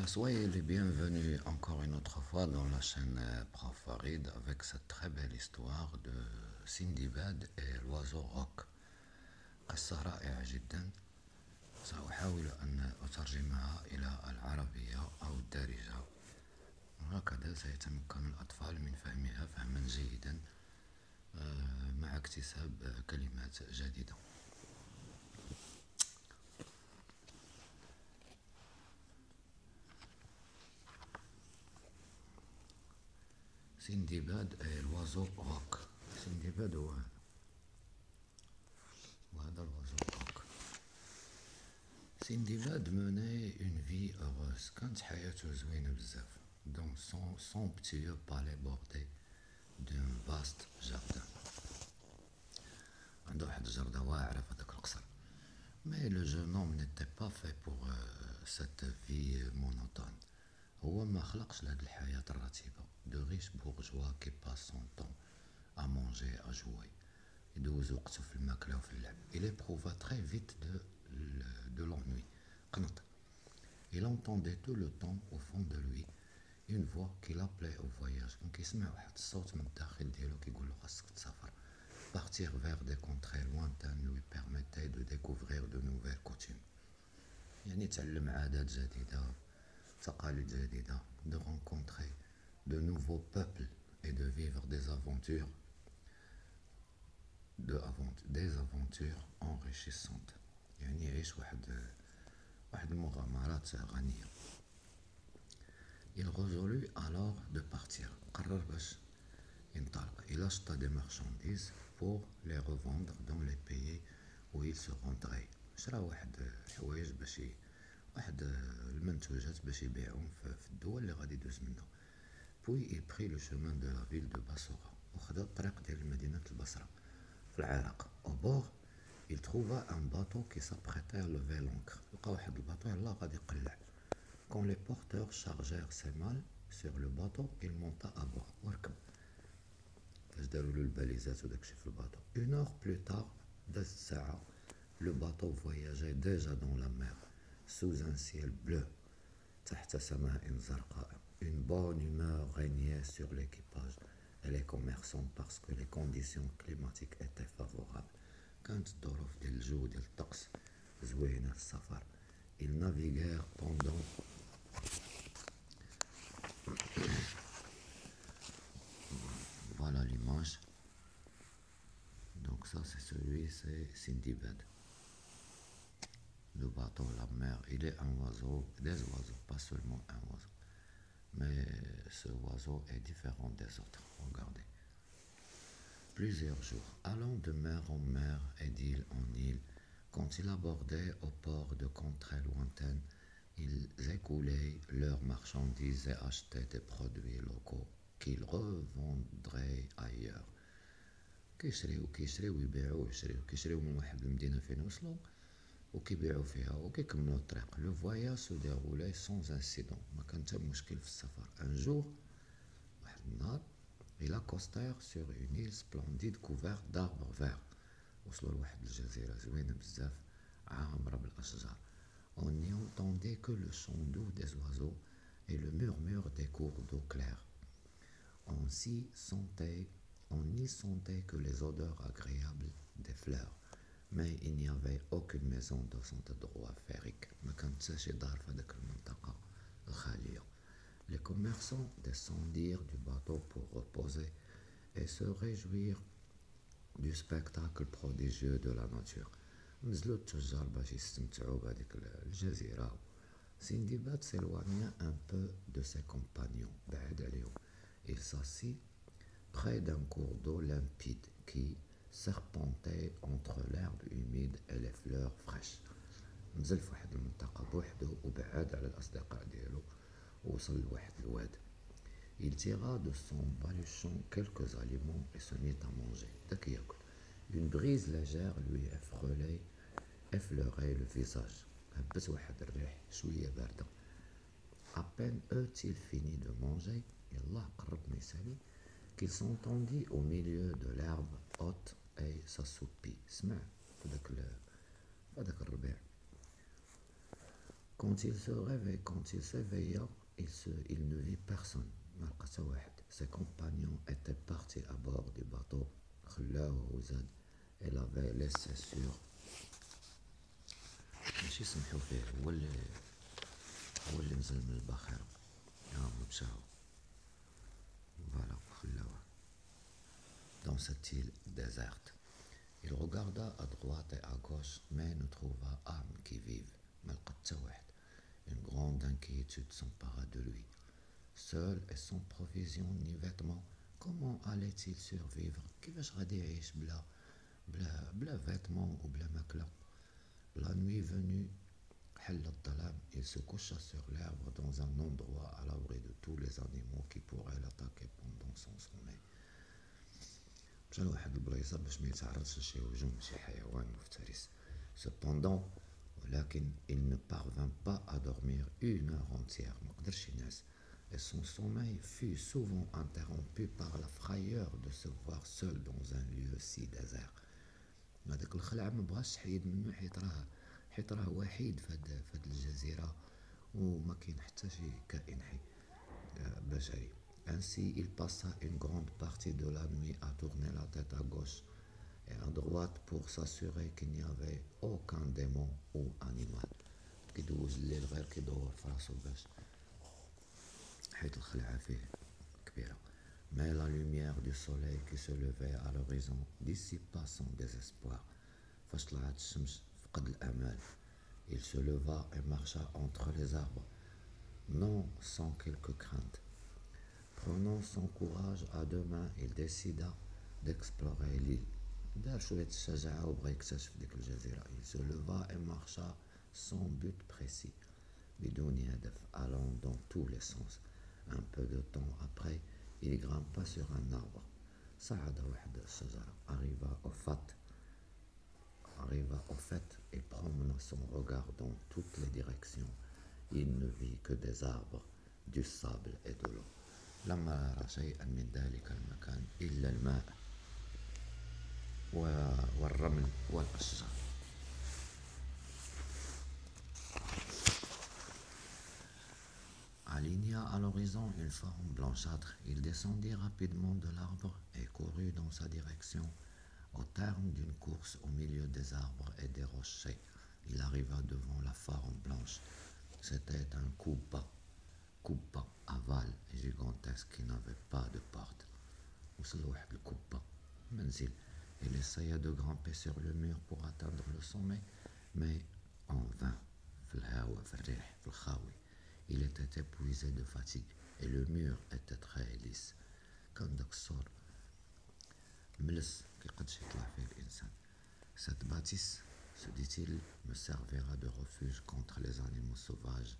Soyez les bienvenus encore une autre fois dans la chaîne Prof Farid avec cette très belle histoire de سندباد et l'oiseau rock. قصة رائعة جدا. سأحاول أن أترجمها إلى العربية أو الدارجة، وهكذا سيتمكن الأطفال من فهمها فهما جيدا مع اكتساب كلمات جديدة. سندباد et l'oiseau rock. سندباد هو وهذا الوازو rock. سندباد menait une vie heureuse. كانت حياته زوينة بزاف dans son petit palais bordé d'un vaste jardin. عنده واحد الجردة واعرة في هذاك القصر. Mais le jeune homme n'était pas fait pour cette vie monotone. هو ما خلقش لهاد الحياة الرتيبة. De riches bourgeois qui passent son temps à manger, à jouer. يدوز وقته في الماكلة وفي اللعب. Il éprouva très vite de l'ennui. قنط. Il entendait tout le temps au fond de lui une voix qui l'appelait au voyage. كان كيسمع واحد الصوت من الداخل ديالو كيقول له خاصك تسافر. Partir vers des contrées lointaines lui permettait de découvrir de nouvelles coutumes. يعني تعلم عادات جديدة، تقاليد جديدة، de rencontrer de nouveaux peuples et de vivre des aventures enrichissantes. يعني يعيش واحد المغامرات غنية. Il résolut alors de partir. قرر باش ينطلق. Il acheta des marchandises pour les revendre dans les pays où il se rendrait. شرا واحد الحوايج باش واحد المنتوجات باش يبيعهم في الدول اللي غادي يدوز منها. Puis il prit le chemin de la ville de Bassora. وخدا الطريق ديال مدينة البصرة في العراق. Au bord, il trouva un bateau qui s'apprêtait à lever l'ancre. لقى واحد الباطو يلاه غادي يقلع. Quand les porteurs chargèrent ses malles sur le bateau, il monta à bord. وركب. فاش داروا له الباليزات وداكشي في الباطو. Une heure plus tard, دازت ساعة. Le bateau voyageait déjà dans la mer, sous un ciel bleu, تحت سماء زرقاء. Une bonne humeur régnait sur l'équipage et les commerçants parce que les conditions climatiques étaient favorables. كانت الظروف ديال الجو ديال الطقس زوينة السفر. Ils naviguèrent pendant voilà l'image. Donc ça c'est Sindibad. Le bateau, la mer, il est un oiseau, des oiseaux, pas seulement un oiseau. Mais ce oiseau est différent des autres. Regardez. Plusieurs jours, allant de mer en mer et d'île en île, quand il abordait au port de contrées lointaines, ils écoulaient leurs marchandises et achetaient des produits locaux qu'ils revendraient ailleurs. كيشريو ويبيعوا كيشريو من واحد المدينة فين وصلوا وكيبيعوا فيها وكيكملوا الطريق. Le voyage se déroulait sans incident. ما كان حتى مشكل في السفر. Un jour, واحد النهار, ils accostèrent sur une île splendide couverte d'arbres verts. وصلوا لواحد الجزيرة زوينة بزاف عامرة بالأشجار. On n'y entendait que le chant doux des oiseaux et le murmure des cours d'eau claire. On n'y sentait que les odeurs agréables des fleurs. Mais il n'y avait aucune maison dans cet endroit féerique. ما كانت حتى شي دار في هذاك المنطقة الخالية. Les commerçants descendirent du bateau pour reposer et se réjouir du spectacle prodigieux de la nature. نزلوا التجار باش يستمتعوا بهذيك الجزيرة. Sindibad s'éloigna un peu de ses compagnons. بعد عليهم. Il s'assit près d'un cours d'eau limpide qui serpentait entre l'herbe humide et les fleurs fraîches. نزل في واحد المنطقة بوحدو وبعد على الأصدقاء ديالو ووصل لواحد الواد. Il tira de son baluchon quelques aliments et se mit à manger. داك ياكل. Une brise légère lui effleurait le visage. هبت واحد الريح شوية باردة. À peine eut-il fini de manger, يلاه قرب ما يسالي, qu'il s'entendit au milieu de l'herbe haute et s'assoupit. سمع في هذاك الربيع. Quand il s'éveilla, il ne vit personne. ما لقى حتى واحد. Ses compagnons étaient partis à bord du bateau. خلاوه وزاد. Il avait laissé sur ماشي سمحوا فيه، هو اللي نزل من الباخرة. هما مشاو. فوالا خلاوه. Dans cette île déserte. Il regarda à droite et à gauche, mais ne trouva âme qui vive. ما لقى حتى واحد. Une grande inquiétude s'empara de lui. Seul et sans provision ni vêtements, comment allait-il survivre? كيفاش غادي يعيش بلا vêtements ou بلا ماكلة؟ La nuit venue, حل الظلام, il se coucha sur l'herbe dans un endroit à l'abri de tous les animaux qui pourraient l'attaquer pendant son sommeil. مشى لواحد البلايصة باش ما يتعرضش لشي هجوم شي حيوان مفترس. Cependant, ولكن il ne parvint pas à dormir une heure entière. ما قدرش ينعس. Et son sommeil fut souvent interrompu par la frayeur de se voir seul dans un lieu si désert. هذاك الخلعة ما بغاش حيد منه حيت راه وحيد في هاد الجزيرة وما كاين حتى شي كائن حي بشري. Ainsi, il passa une grande partie de la nuit à tourner la tête à gauche et à droite pour s'assurer qu'il n'y avait aucun démon ou animal. كيدوز الليل غير كيدور في راسو باش حيت الخلعة فيه كبيرة. Mais la lumière du soleil qui se levait à l'horizon dissipa son désespoir. فاش طلعت الشمس فقد الأمل. Il se leva et marcha entre les arbres, non sans quelque crainte. Prenant son courage à deux mains, il décida d'explorer l'île. دار شوية الشجاعة وبغى يكتشف ديك الجزيرة. Il se leva et marcha sans but précis, بدون هدف, allant dans tous les sens. Un peu de temps après, il grimpa sur un arbre. صعد واحد الشجرة. Arriva au fait et promena son regard dans toutes les directions. Il ne vit que des arbres, du sable et de l'eau. لما رأى شيئا من ذلك المكان إلا الماء والرمل والأشجار. Aligna à l'horizon une forme blanchâtre. Il descendit rapidement de l'arbre et courut dans sa direction. Au terme d'une course au milieu des arbres et des rochers, il arriva devant la forme blanche. C'était un coupa aval et gigantesque qui n'avait pas de porte. وصل واحد الكوبا منزل. Il essaya de grimper sur le mur pour atteindre le sommet, mais en vain. في الهواء, في الريح, في الخاوي. Il était épuisé de fatigue et le mur était très lisse. كان داك السور ملس كيقدش يطلع فيه الإنسان. Cette bâtisse, se dit-il, me servira de refuge contre les animaux sauvages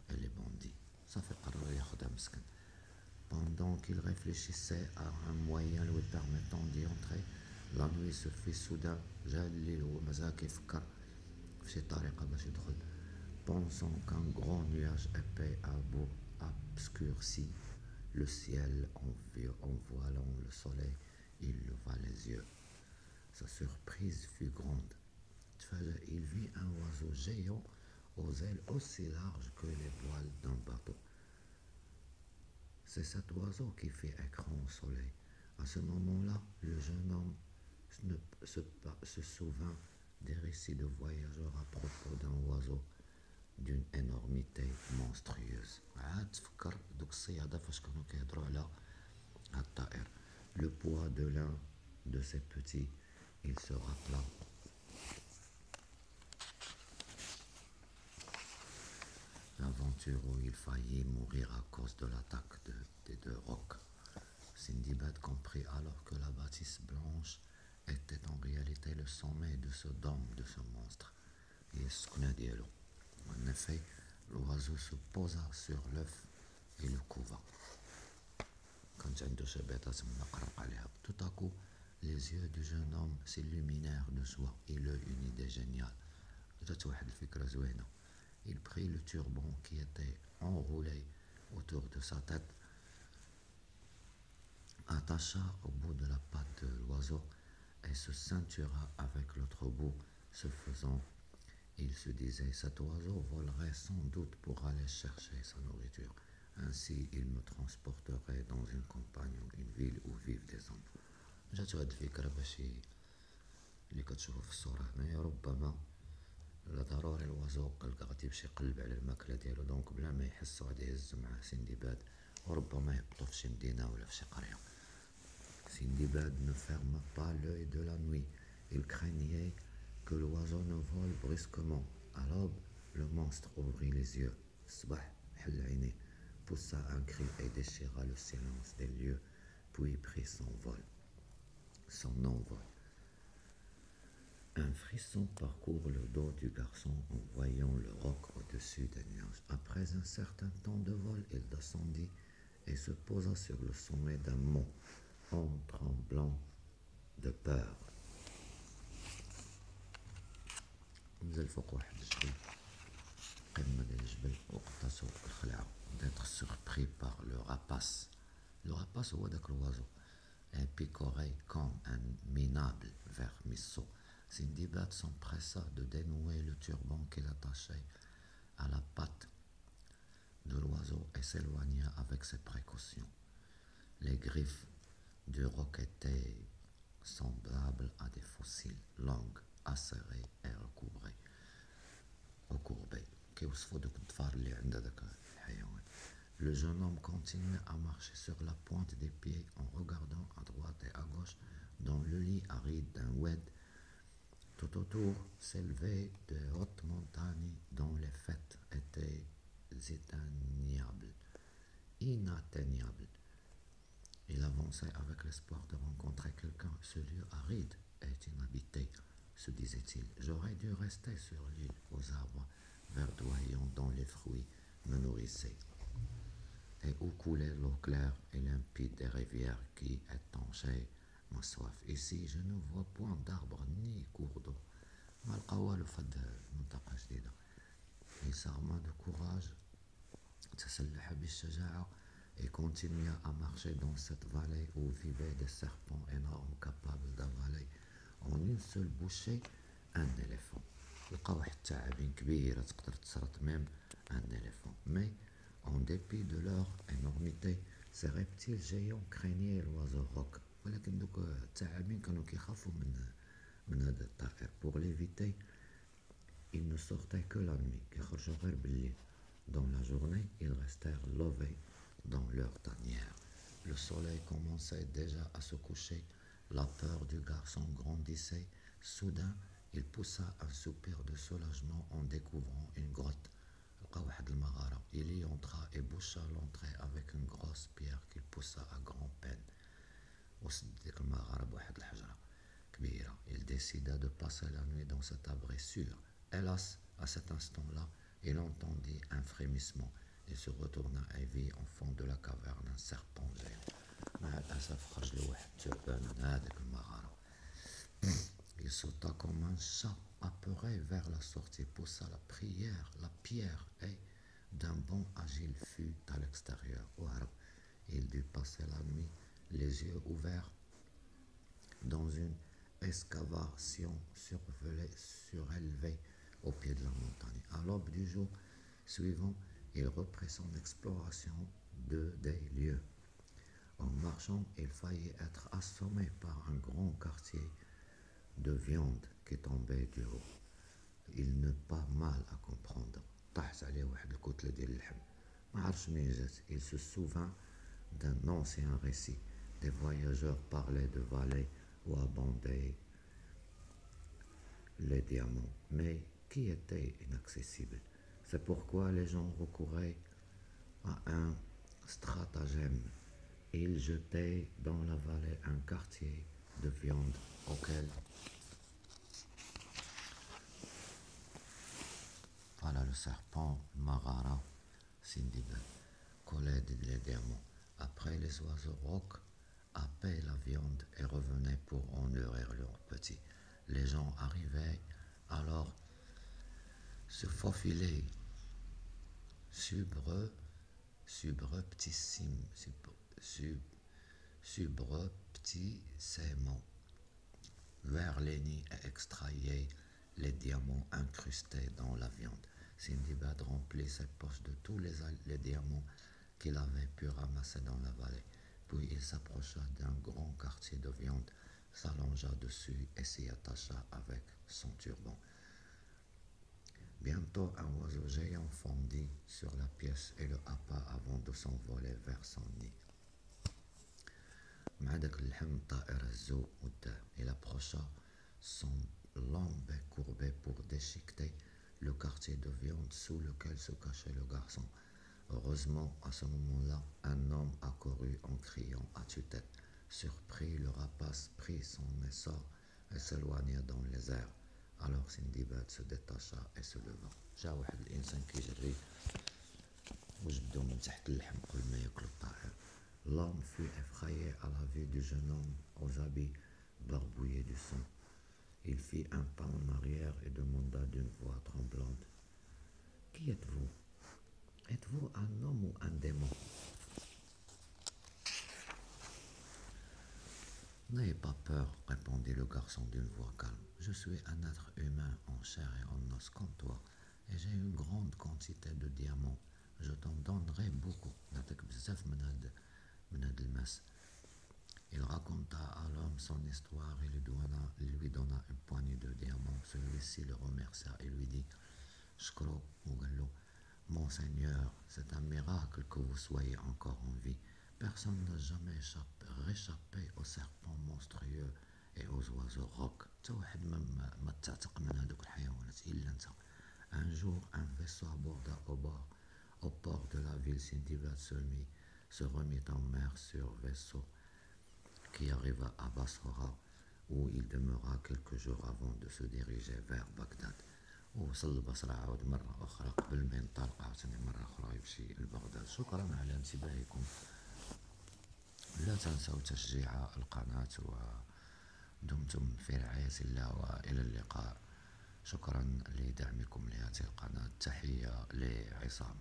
et les bandits. صافي قرر ياخدها مسكن. Pendant qu'il réfléchissait à un moyen lui permettant d'y entrer, la nuit se fit soudain. جا الليل ومازال كيفكر في شي طريقة باش يدخل. Pensant qu'un grand nuage épais obscurcit le ciel en voilant le soleil, il leva les yeux. Sa surprise fut grande. Il vit un oiseau géant aux ailes aussi larges que les voiles d'un bateau. C'est cet oiseau qui fit écran au soleil. À ce moment-là, le jeune homme se souvint des récits de voyageurs à propos d'un oiseau d'une énormité monstrueuse. عاد تفكر دوك الصيادة فاش كانوا كيهضروا على هاد الطائر. Le poids de l'un de ces petits, il se rappela. L'aventure où il faillit mourir à cause de l'attaque des deux rocs. Sindibad comprit alors que la bâtisse blanche était en réalité le sommet de ce dôme de ce monstre. Et السكنة ديالو. En effet, l'oiseau se posa sur l'œuf et le couva. كانت عنده شبيطة تما قرق عليها. Tout à coup, les yeux du jeune homme s'illuminèrent de joie. Il eut une idée géniale. جات واحد الفكرة زوينة. Il prit le turban qui était enroulé autour de sa tête, attacha au bout de la patte de l'oiseau et se ceintura avec l'autre bout. Ce faisant, Il se disait, cet oiseau volerait sans doute pour aller chercher sa nourriture. Ainsi, il me transporterait dans une campagne ou une ville où vivent des hommes. جاتو هاد الفكرة باش اللي كتشوفو في الصورة هنايا، ربما لا ضروري الوازو قالك غادي يمشي يقلب على الماكلة ديالو، دونك بلا ما يحسو غادي يهزو معاه سندباد، وربما يهبطو في شي مدينة ولا في شي قرية. Sindibad ne ferma pas l'œil de la nuit. Il craignait que l'oiseau ne vole brusquement. À l'aube, le monstre ouvrit les yeux. Sbah, حل عينيه, poussa un cri et déchira le silence des lieux, puis prit son envol. Un frisson parcourt le dos du garçon en voyant le roc au-dessus des nuages. Après un certain temps de vol, il descendit et se posa sur le sommet d'un mont, en tremblant de peur. نزل فوق واحد الجبل، قمة ديال الجبل، وقتصو الخلعة. D'être surpris par le rapace. Le rapace هو داك الوازو picoré comme un minable vermisseau. Sindibad s'empressa de dénouer le turban qu'il attachait à la patte de l'oiseau et s'éloigna avec ses précautions. Les griffes du roc étaient semblables à des fossiles, longues, acérées et recourbées. كيوصفوا دوك الضفار اللي عند هذاك الحيوان. Le jeune homme continuait à marcher sur la pointe des pieds en regardant à droite et à gauche dans le lit aride d'un oued. Tout autour s'élevaient de hautes montagnes dont les faîtes étaient inatteignables. Il avançait avec l'espoir de rencontrer quelqu'un. Ce lieu aride est inhabité, se disait-il. J'aurais dû rester sur l'île aux arbres verdoyants dont les fruits me nourrissaient, et où coulait l'eau claire et limpide des rivières qui étanchaient ma soif. Ici, je ne vois point d'arbres ni cours d'eau. ما لقى والو في هاد المنطقة جديدة. Il s'arma de courage, تسلح بالشجاعة, et continua à marcher dans cette vallée où vivaient des serpents énormes capables d'avaler en une seule bouchée un éléphant. لقى واحد الثعابين كبيرة تقدر تسرط ميم un éléphant. Mais en dépit de leur énormité, ces reptiles géants craignaient l'oiseau roc. ولكن دوك الثعابين كانوا كيخافوا من هذا الطائر. Pour l'éviter, ils ne sortaient que la nuit, كيخرجوا غير بالليل. Dans la journée, ils restèrent levés dans leur tanière. Le soleil commençait déjà à se coucher. La peur du garçon grandissait. Soudain, il poussa un soupir de soulagement en découvrant une grotte. Il y entra et boucha l'entrée avec une grosse pierre qu'il poussa à grand-peine. Il décida de passer la nuit dans cet abri sûr. Hélas, à cet instant-là, il entendit un frémissement. Il se retourna et vit au fond de la caverne un serpent géant. Il sauta comme un chat apeuré vers la sortie, poussa la pierre et d'un bond agile fut à l'extérieur. Il dut passer la nuit les yeux ouverts dans une excavation surélevée au pied de la montagne. À l'aube du jour suivant, il reprit son exploration des lieux. En marchant, il faillit être assommé par un grand quartier de viande qui tombait du haut. Il n'eut pas mal à comprendre. طاحت عليه واحد الكتلة ديال اللحم، ما عرفش منين جات. Il se souvint d'un ancien récit. Des voyageurs parlaient de vallées où abondaient les diamants, mais qui étaient inaccessibles. C'est pourquoi les gens recouraient à un stratagème. Ils jetaient dans la vallée un quartier de viande auquel voilà le serpent Magara Sindibad collait les diamants. Après, les oiseaux rocs happaient la viande et revenaient pour en nourrir leurs petits. Les gens arrivaient alors se faufiler subrepticement vers les nids et extrayaient les diamants incrustés dans la viande. Sindibad remplit ses poches de tous les diamants qu'il avait pu ramasser dans la vallée. Puis il s'approcha d'un grand quartier de viande, s'allongea dessus et s'y attacha avec son turban. Bientôt, un oiseau géant fondit sur la pièce et le happa avant de s'envoler vers son nid. مع داك اللحم الطائر هزو وداه. Il approcha son long bec courbé pour déchiqueter le quartier de viande sous lequel se cachait le garçon. Heureusement, à ce moment-là, un homme accourut en criant à tue-tête. Surpris, le rapace prit son essor et s'éloigna dans les airs. Alors Sindibad se détacha et se leva. جا واحد الإنسان كيجري وجبدو من تحت اللحم قبل ما ياكلو الطائر. L'homme fut effrayé à la vue du jeune homme aux habits barbouillés du sang. Il fit un pas en arrière et demanda d'une voix tremblante: Qui êtes-vous? Êtes-vous un homme ou un démon? N'ayez pas peur, répondit le garçon d'une voix calme. Je suis un être humain en chair et en os comme toi, et j'ai une grande quantité de diamants. Je t'en donnerai beaucoup. Il raconta à l'homme son histoire et lui donna une poignée de diamants. Celui-ci le remercia et lui dit: Shkro Mugallo, mon Seigneur, c'est un miracle que vous soyez encore en vie. Personne n'a jamais réchappé aux serpents monstrueux et aux oiseaux rocs. Un jour, un vaisseau aborda au port de la ville. Sindibad se remit en mer sur vaisseau qui arriva à Basra, où il demeura quelques jours avant de se diriger vers Bagdad. ووصل لبصرة عاود مرة أخرى قبل ما ينطلق عاوتاني مرة أخرى يمشي لبغداد. شكرا على انتباهكم. لا تنسوا تشجيع القناة ودمتم في رعاية الله وإلى اللقاء. شكرا لدعمكم لهذه القناة. تحية لعصام.